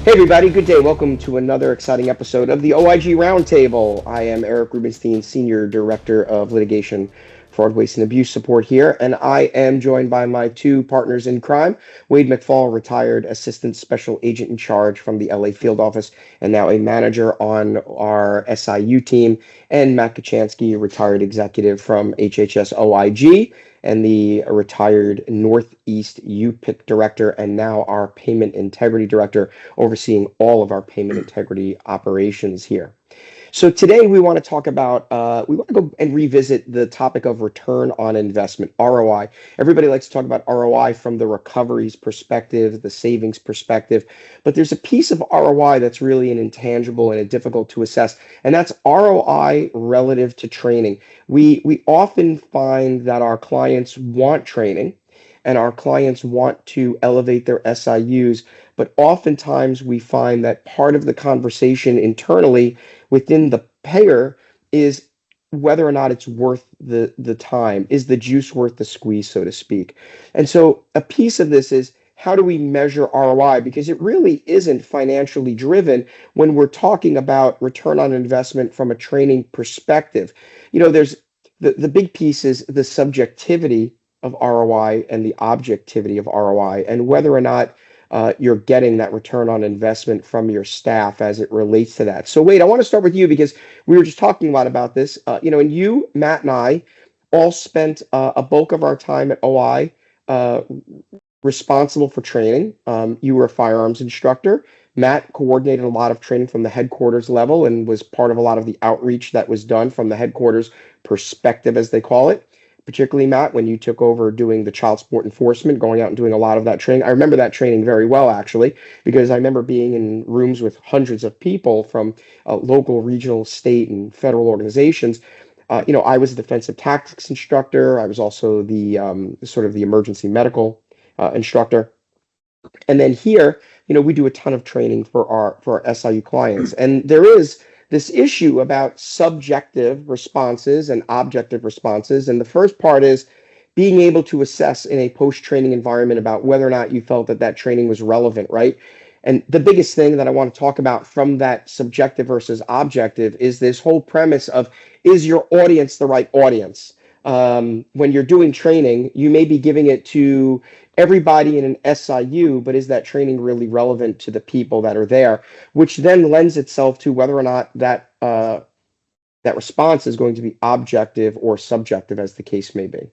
Hey everybody, good day. Welcome to another exciting episode of the OIG Roundtable. I am Eric Rubenstein, Senior Director of Litigation, Fraud, Waste, and Abuse Support here, and I am joined by my two partners in crime, Wade McFall, retired Assistant Special Agent in Charge from the LA Field Office, and now a manager on our SIU team, and Matt Kachansky, retired executive from HHS OIG, and the retired Northeast UPIC Director, and now our Payment Integrity Director, overseeing all of our payment integrity operations here. So today we want to talk about, we want to go and revisit the topic of return on investment, ROI. Everybody likes to talk about ROI from the recoveries perspective, the savings perspective, but there's a piece of ROI that's really an intangible and difficult to assess, and that's ROI relative to training. We often find that our clients want training and our clients want to elevate their SIUs, but oftentimes we find that part of the conversation internally within the payer is whether or not it's worth the time. Is the juice worth the squeeze, so to speak? And so a piece of this is, how do we measure ROI? Because it really isn't financially driven when we're talking about return on investment from a training perspective. There's the big piece is the subjectivity of ROI and the objectivity of ROI, and whether or not you're getting that return on investment from your staff as it relates to that. So Wade, I want to start with you because we were just talking a lot about this. And you, Matt, and I all spent a bulk of our time at OI responsible for training. You were a firearms instructor. Matt coordinated a lot of training from the headquarters level and was part of a lot of the outreach that was done from the headquarters perspective, as they call it. Particularly, Matt, when you took over doing the child support enforcement, going out and doing a lot of that training. I remember that training very well, actually, because I remember being in rooms with hundreds of people from local, regional, state, and federal organizations. I was a defensive tactics instructor. I was also the sort of the emergency medical instructor. And then here, we do a ton of training for our SIU clients. And there is this issue about subjective responses and objective responses. And the first part is being able to assess in a post-training environment about whether or not you felt that that training was relevant, right? And the biggest thing that I want to talk about from that subjective versus objective is this whole premise of, is your audience the right audience? When you're doing training, you may be giving it to everybody in an SIU, but is that training really relevant to the people that are there? Which then lends itself to whether or not that response is going to be objective or subjective, as the case may be.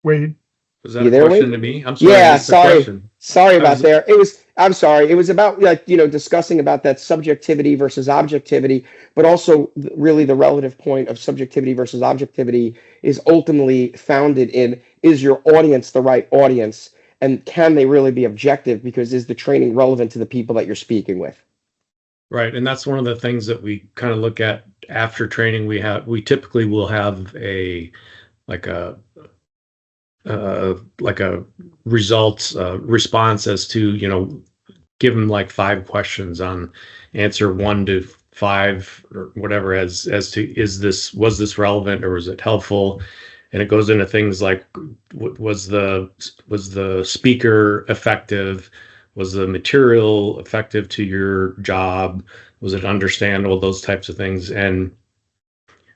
Wade, Was that You a there, question Wade? to me? I'm sorry, I Yeah, missed the sorry. question. Sorry I about was there. I'm sorry. It was about discussing about that subjectivity versus objectivity, but also really the relative point of subjectivity versus objectivity is ultimately founded in, is your audience the right audience? And can they really be objective? Because is the training relevant to the people that you're speaking with? right, and that's one of the things that we kind of look at after training. We typically will have a like a like a results response as to give them like 5 questions on answer 1 to 5 or whatever as to was this relevant or was it helpful, and it goes into things like was the speaker effective, was the material effective to your job, was it understandable, those types of things. And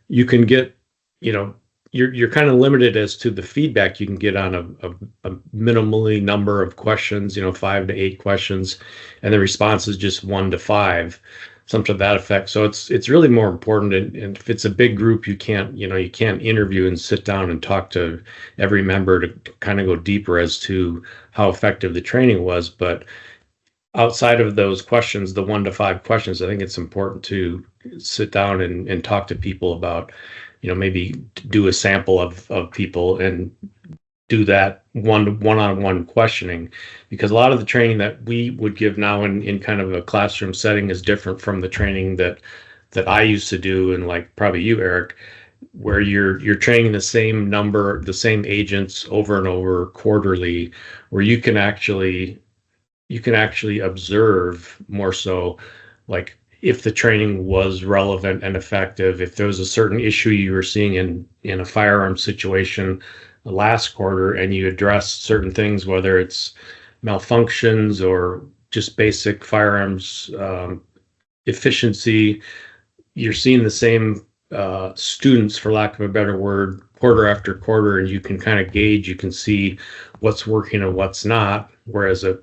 you can get you know you're kind of limited as to the feedback you can get on a minimally number of questions, 5 to 8 questions, and the response is just 1 to 5, something to that effect. So it's really more important. And if it's a big group, you can't interview and sit down and talk to every member to kind of go deeper as to how effective the training was. But outside of those questions, the 1 to 5 questions, I think it's important to sit down and talk to people about, maybe do a sample of people and do that one-on-one questioning, because a lot of the training that we would give now in kind of a classroom setting is different from the training that I used to do, and like probably you, Eric, where you're training the same agents over and over quarterly, where you can actually observe more so, like, if the training was relevant and effective, if there was a certain issue you were seeing in a firearm situation last quarter and you addressed certain things, whether it's malfunctions or just basic firearms efficiency, you're seeing the same students, for lack of a better word, quarter after quarter, and you can kind of gauge, you can see what's working and what's not. Whereas a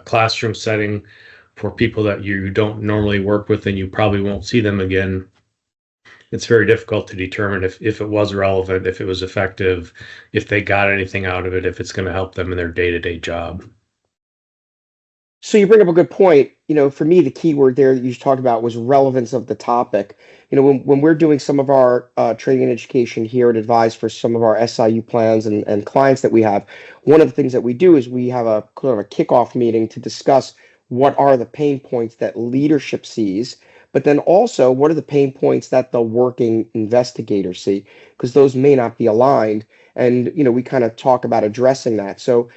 classroom setting for people that you don't normally work with and you probably won't see them again, it's very difficult to determine if it was relevant, if it was effective, if they got anything out of it, if it's going to help them in their day-to-day job. So you bring up a good point. For me, the key word there that you talked about was relevance of the topic. When we're doing some of our training and education here at Advise for some of our SIU plans and clients that we have, one of the things that we do is we have a kind of a kickoff meeting to discuss what are the pain points that leadership sees, but then also what are the pain points that the working investigators see, because those may not be aligned. And, we kind of talk about addressing that. So,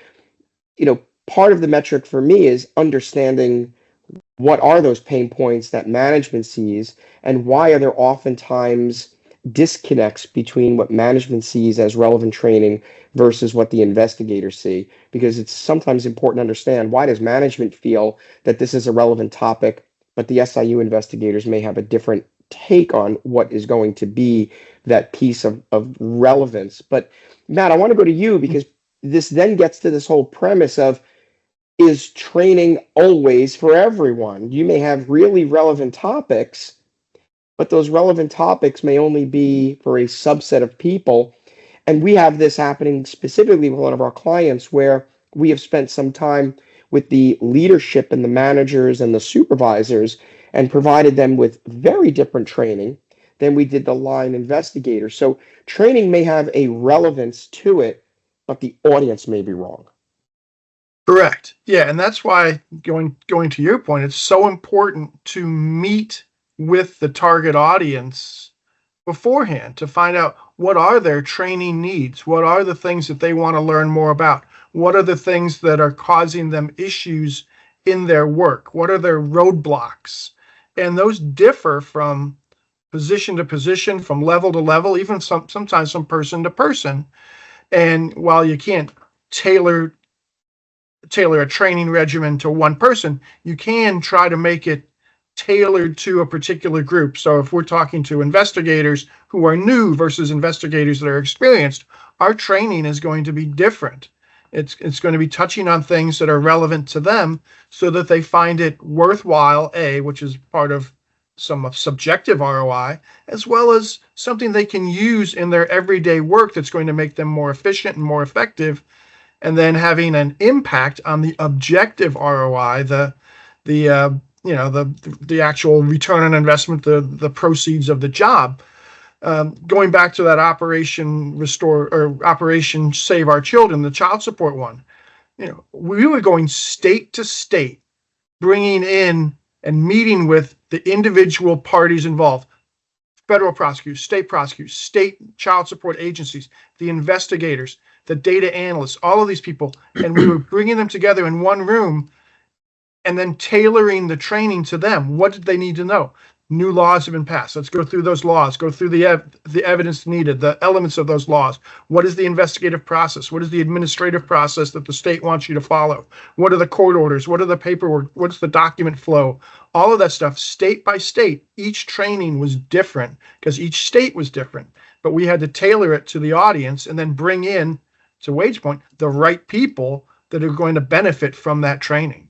part of the metric for me is understanding what are those pain points that management sees and why are there oftentimes disconnects between what management sees as relevant training versus what the investigators see, because it's sometimes important to understand why does management feel that this is a relevant topic, but the SIU investigators may have a different take on what is going to be that piece of relevance. But Matt, I want to go to you because this then gets to this whole premise of, is training always for everyone? You may have really relevant topics, but those relevant topics may only be for a subset of people. And we have this happening specifically with one of our clients where we have spent some time with the leadership and the managers and the supervisors and provided them with very different training than we did the line investigators. So training may have a relevance to it, but the audience may be wrong. Correct. Yeah, and that's why going to your point, it's so important to meet with the target audience beforehand to find out what are their training needs, what are the things that they want to learn more about, what are the things that are causing them issues in their work, what are their roadblocks, and those differ from position to position, from level to level, even sometimes from person to person. And while you can't tailor a training regimen to one person, you can try to make it tailored to a particular group. So if we're talking to investigators who are new versus investigators that are experienced, our training is going to be different. It's going to be touching on things that are relevant to them so that they find it worthwhile, which is part of some of subjective ROI, as well as something they can use in their everyday work that's going to make them more efficient and more effective, and then having an impact on the objective ROI, the actual return on investment, the proceeds of the job. Going back to that Operation Restore or Operation Save Our Children, the child support one, we were going state to state, bringing in and meeting with the individual parties involved. Federal prosecutors, state child support agencies, the investigators, the data analysts, all of these people, and we were bringing them together in one room and then tailoring the training to them. What did they need to know? New laws have been passed. Let's go through those laws, go through the evidence needed, the elements of those laws. What is the investigative process? What is the administrative process that the state wants you to follow? What are the court orders? What are the paperwork? What's the document flow? All of that stuff, state by state. Each training was different because each state was different, but we had to tailor it to the audience and then bring in, to Wade's point, the right people that are going to benefit from that training.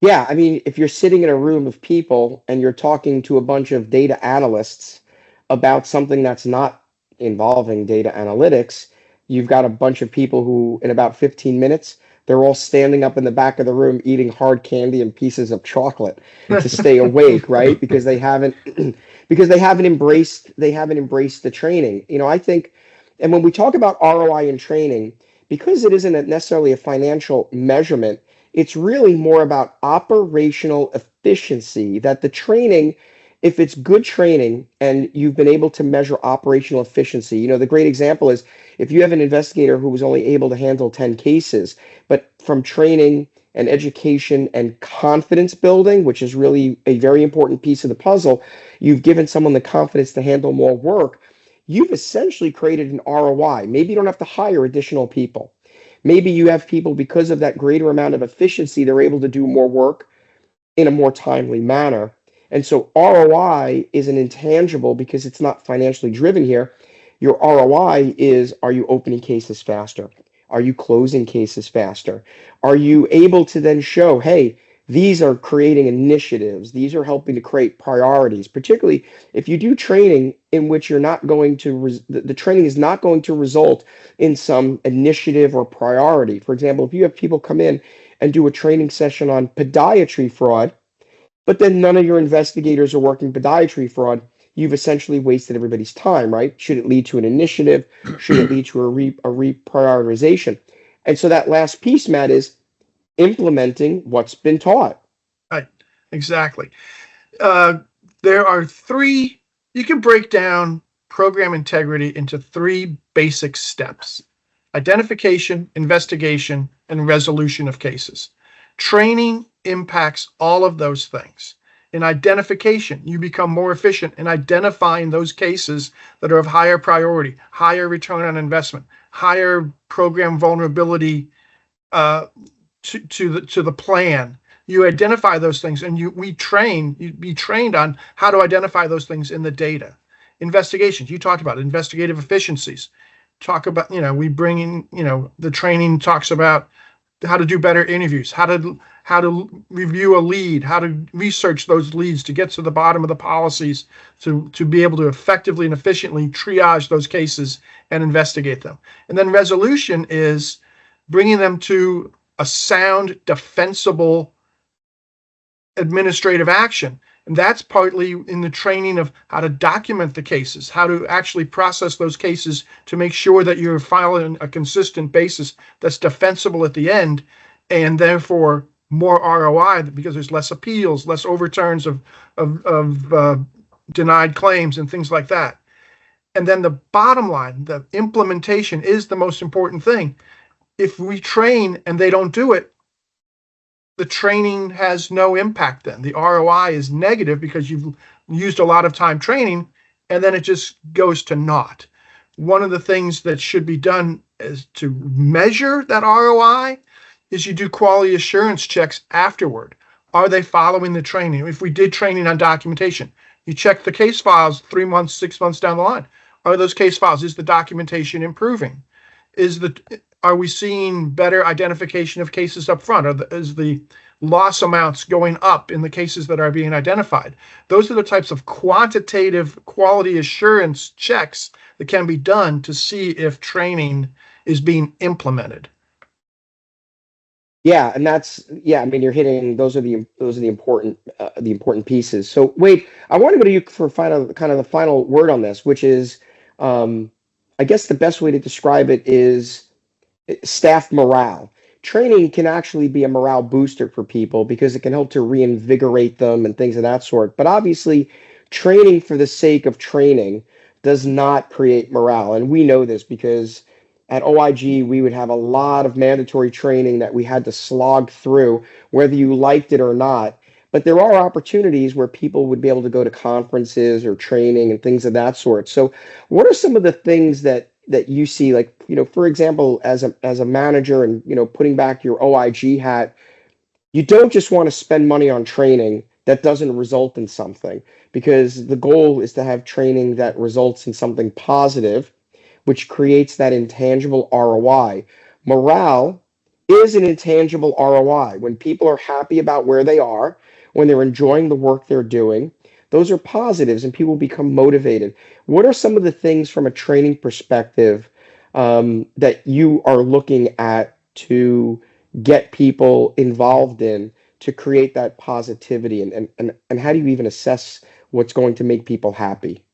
Yeah, I mean, if you're sitting in a room of people and you're talking to a bunch of data analysts about something that's not involving data analytics, you've got a bunch of people who, in about 15 minutes, they're all standing up in the back of the room eating hard candy and pieces of chocolate to stay awake, right? Because they haven't embraced the training. I think, and when we talk about ROI in training, because it isn't necessarily a financial measurement, it's really more about operational efficiency, that the training, if it's good training and you've been able to measure operational efficiency, the great example is if you have an investigator who was only able to handle 10 cases, but from training and education and confidence building, which is really a very important piece of the puzzle, you've given someone the confidence to handle more work. You've essentially created an ROI. Maybe you don't have to hire additional people. Maybe you have people, because of that greater amount of efficiency, they're able to do more work in a more timely manner. And so ROI is an intangible because it's not financially driven here. Your ROI is, are you opening cases faster? Are you closing cases faster? Are you able to then show, hey, these are creating initiatives. These are helping to create priorities, particularly if you do training in which you're not going to, the training is not going to result in some initiative or priority. For example, if you have people come in and do a training session on podiatry fraud, but then none of your investigators are working podiatry fraud, you've essentially wasted everybody's time, right? Should it lead to an initiative? Should it lead to a reprioritization? And so that last piece, Matt, is implementing what's been taught. Right, exactly. There are three, you can break down program integrity into three basic steps: identification, investigation, and resolution of cases. Training impacts all of those things. In identification, you become more efficient in identifying those cases that are of higher priority, higher return on investment, higher program vulnerability to the plan. You identify those things, and you'd be trained on how to identify those things in the data. Investigations, you talked about investigative efficiencies. Talk about, we bring in, the training talks about how to do better interviews, how to review a lead, how to research those leads to get to the bottom of the policies, to be able to effectively and efficiently triage those cases and investigate them. And then resolution is bringing them to a sound, defensible administrative action. And that's partly in the training of how to document the cases, how to actually process those cases to make sure that you're filing a consistent basis that's defensible at the end, and therefore more ROI because there's less appeals, less overturns of denied claims and things like that. And then the bottom line, the implementation, is the most important thing. If we train and they don't do it, the training has no impact then. The ROI is negative because you've used a lot of time training, and then it just goes to naught. One of the things that should be done is to measure that ROI is you do quality assurance checks afterward. Are they following the training? If we did training on documentation, you check the case files 3 months, 6 months down the line. Are those case files, is the documentation improving? Are we seeing better identification of cases up front? Is the loss amounts going up in the cases that are being identified? Those are the types of quantitative quality assurance checks that can be done to see if training is being implemented. Yeah, and I mean, you're hitting, those are the important pieces. So Wade, I want to go to you for the final word on this, which is, I guess the best way to describe it is staff morale. Training can actually be a morale booster for people because it can help to reinvigorate them and things of that sort. But obviously, training for the sake of training does not create morale. And we know this because at OIG, we would have a lot of mandatory training that we had to slog through, whether you liked it or not. But there are opportunities where people would be able to go to conferences or training and things of that sort. So what are some of the things that you see, like, for example, as a manager and, putting back your OIG hat, you don't just want to spend money on training that doesn't result in something, because the goal is to have training that results in something positive, which creates that intangible ROI. Morale is an intangible ROI. When people are happy about where they are, when they're enjoying the work they're doing, those are positives and people become motivated. What are some of the things from a training perspective that you are looking at to get people involved in to create that positivity? And how do you even assess what's going to make people happy?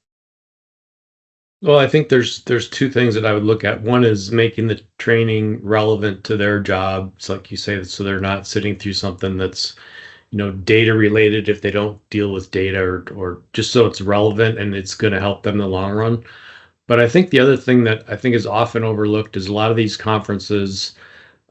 Well, I think there's two things that I would look at. One is making the training relevant to their jobs, like you say, so they're not sitting through something that's data related if they don't deal with data, or just so it's relevant and it's going to help them in the long run. But I think the other thing that I think is often overlooked is a lot of these conferences,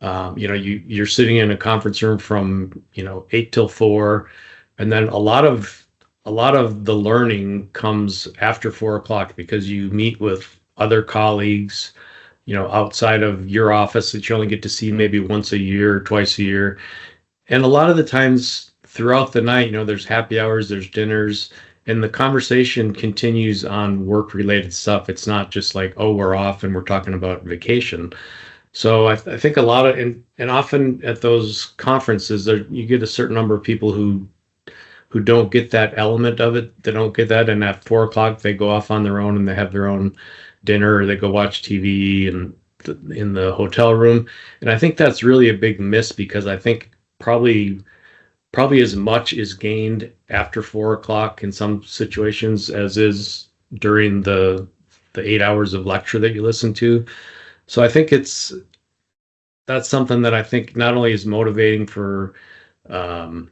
You're sitting in a conference room from 8 till 4, and then a lot of the learning comes after 4 o'clock because you meet with other colleagues, outside of your office that you only get to see maybe once a year, twice a year. And a lot of the times throughout the night, there's happy hours, there's dinners, and the conversation continues on work related stuff. It's not just like, oh, we're off and we're talking about vacation. So I think a lot of, and often at those conferences, you get a certain number of people who don't get that element of it. They don't get that. And at 4 o'clock, they go off on their own and they have their own dinner, or they go watch TV and in the hotel room. And I think that's really a big miss, because I think probably as much is gained after 4 o'clock in some situations as is during the 8 hours of lecture that you listen to. So I think that's something that I think not only is motivating for um,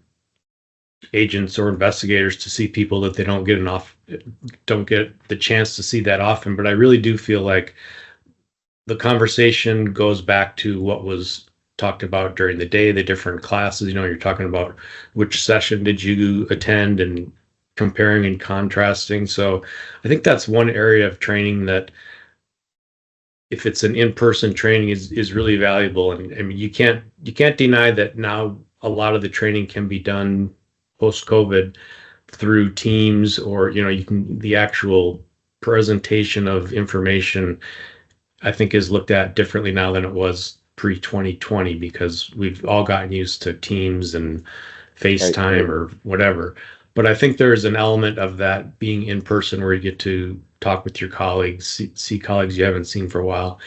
agents or investigators to see people that they don't get the chance to see that often, but I really do feel like the conversation goes back to what was talked about during the day, the different classes. You're talking about which session did you attend and comparing and contrasting. So I think that's one area of training that, if it's an in-person training, is really valuable. And I mean, you can't deny that now a lot of the training can be done post-COVID through Teams, or the actual presentation of information, I think, is looked at differently now than it was pre-2020, because we've all gotten used to Teams and FaceTime or whatever. But I think there's an element of that being in person, where you get to talk with your colleagues, see colleagues you haven't seen for a while,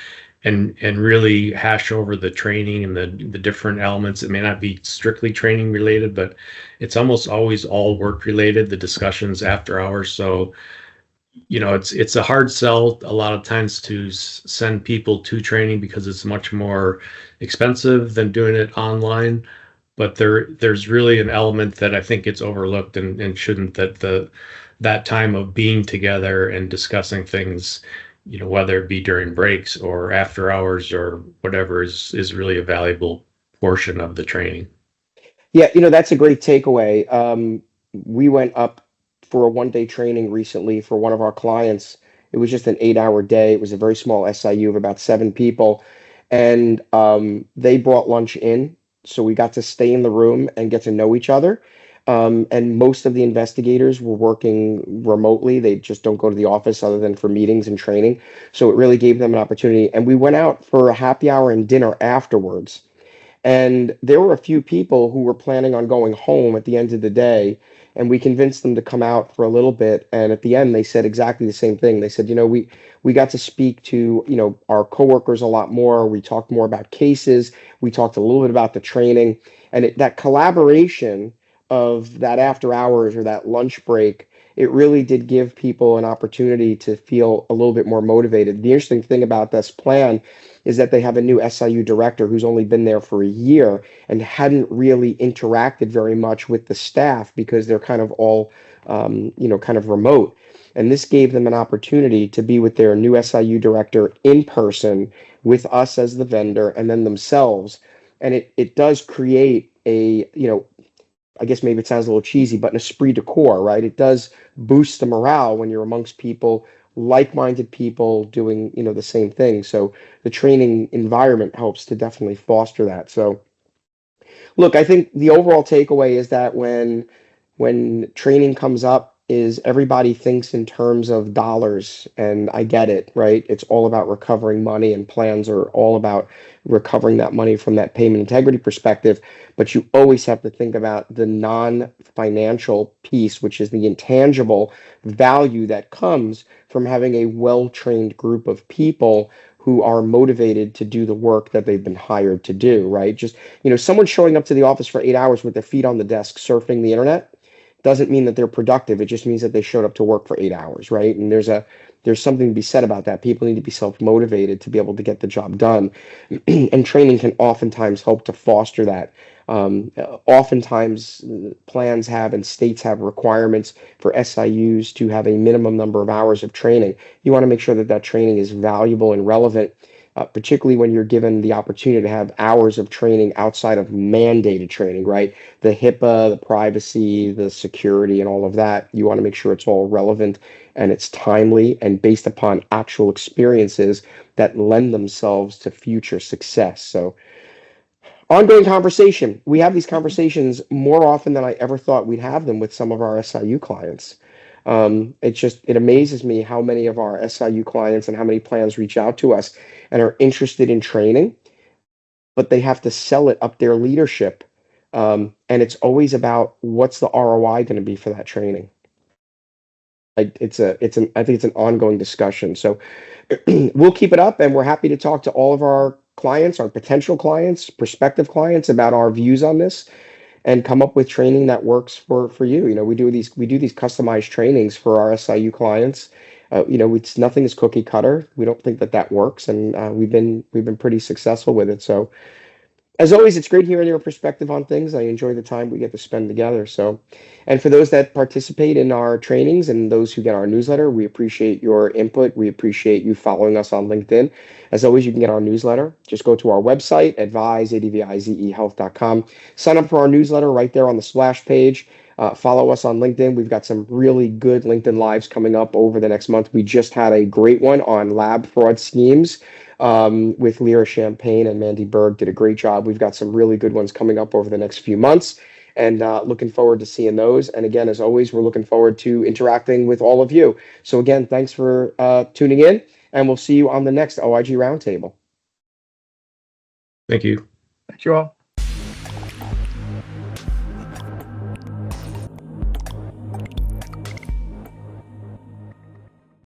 and really hash over the training and the different elements. It may not be strictly training related, but it's almost always all work related, the discussions after hours. So it's a hard sell a lot of times to send people to training, because it's much more expensive than doing it online. But there's really an element that I think gets overlooked, and shouldn't, that time of being together and discussing things, whether it be during breaks or after hours or whatever, is really a valuable portion of the training. Yeah, that's a great takeaway. We went up for a 1 day training recently for one of our clients. It was just an 8 hour day. It was a very small SIU of about 7 people. And they brought lunch in. So we got to stay in the room and get to know each other. And most of the investigators were working remotely. They just don't go to the office other than for meetings and training. So it really gave them an opportunity. And we went out for a happy hour and dinner afterwards. And there were a few people who were planning on going home at the end of the day, and we convinced them to come out for a little bit. And at the end, they said exactly the same thing. They said, we got to speak to, our coworkers a lot more. We talked more about cases. We talked a little bit about the training, and that collaboration of that after hours or that lunch break, it really did give people an opportunity to feel a little bit more motivated. The interesting thing about this plan is that they have a new SIU director who's only been there for a year and hadn't really interacted very much with the staff, because they're kind of all, kind of remote. And this gave them an opportunity to be with their new SIU director in person, with us as the vendor, and then themselves. And it does create a, I guess maybe it sounds a little cheesy, but an esprit de corps, right? It does boost the morale when you're amongst people, like-minded people doing, the same thing. So the training environment helps to definitely foster that. So look, I think the overall takeaway is that when training comes up, is everybody thinks in terms of dollars, and I get it, right? It's all about recovering money, and plans are all about recovering that money from that payment integrity perspective. But you always have to think about the non-financial piece, which is the intangible value that comes from having a well-trained group of people who are motivated to do the work that they've been hired to do, right? Just, someone showing up to the office for 8 hours with their feet on the desk surfing the internet doesn't mean that they're productive. It just means that they showed up to work for 8 hours, right? And there's something to be said about that. People need to be self-motivated to be able to get the job done. And training can oftentimes help to foster that. Oftentimes plans have, and states have, requirements for SIUs to have a minimum number of hours of training. You want to make sure that that training is valuable and relevant particularly when you're given the opportunity to have hours of training outside of mandated training, right? The HIPAA, the privacy, the security, and all of that. You want to make sure it's all relevant and it's timely and based upon actual experiences that lend themselves to future success. So, ongoing conversation. We have these conversations more often than I ever thought we'd have them with some of our SIU clients. It amazes me how many of our SIU clients and how many plans reach out to us and are interested in training, but they have to sell it up their leadership. And it's always about what's the ROI going to be for that training. I think it's an ongoing discussion. So we'll keep it up, and we're happy to talk to all of our clients, our potential clients, prospective clients about our views on this and come up with training that works for you. We do these customized trainings for our SIU clients. It's nothing is cookie cutter. We don't think that works, and we've been pretty successful with it. So as always, it's great hearing your perspective on things. I enjoy the time we get to spend together. So, and for those that participate in our trainings and those who get our newsletter, we appreciate your input. We appreciate you following us on LinkedIn. As always, you can get our newsletter. Just go to our website, advizehealth.com. Sign up for our newsletter right there on the splash page. Follow us on LinkedIn. We've got some really good LinkedIn Lives coming up over the next month. We just had a great one on lab fraud schemes with Lyra Champagne, and Mandy Berg did a great job. We've got some really good ones coming up over the next few months, and looking forward to seeing those. And again, as always, we're looking forward to interacting with all of you. So again, thanks for tuning in, and we'll see you on the next OIG Roundtable. Thank you. Thank you all.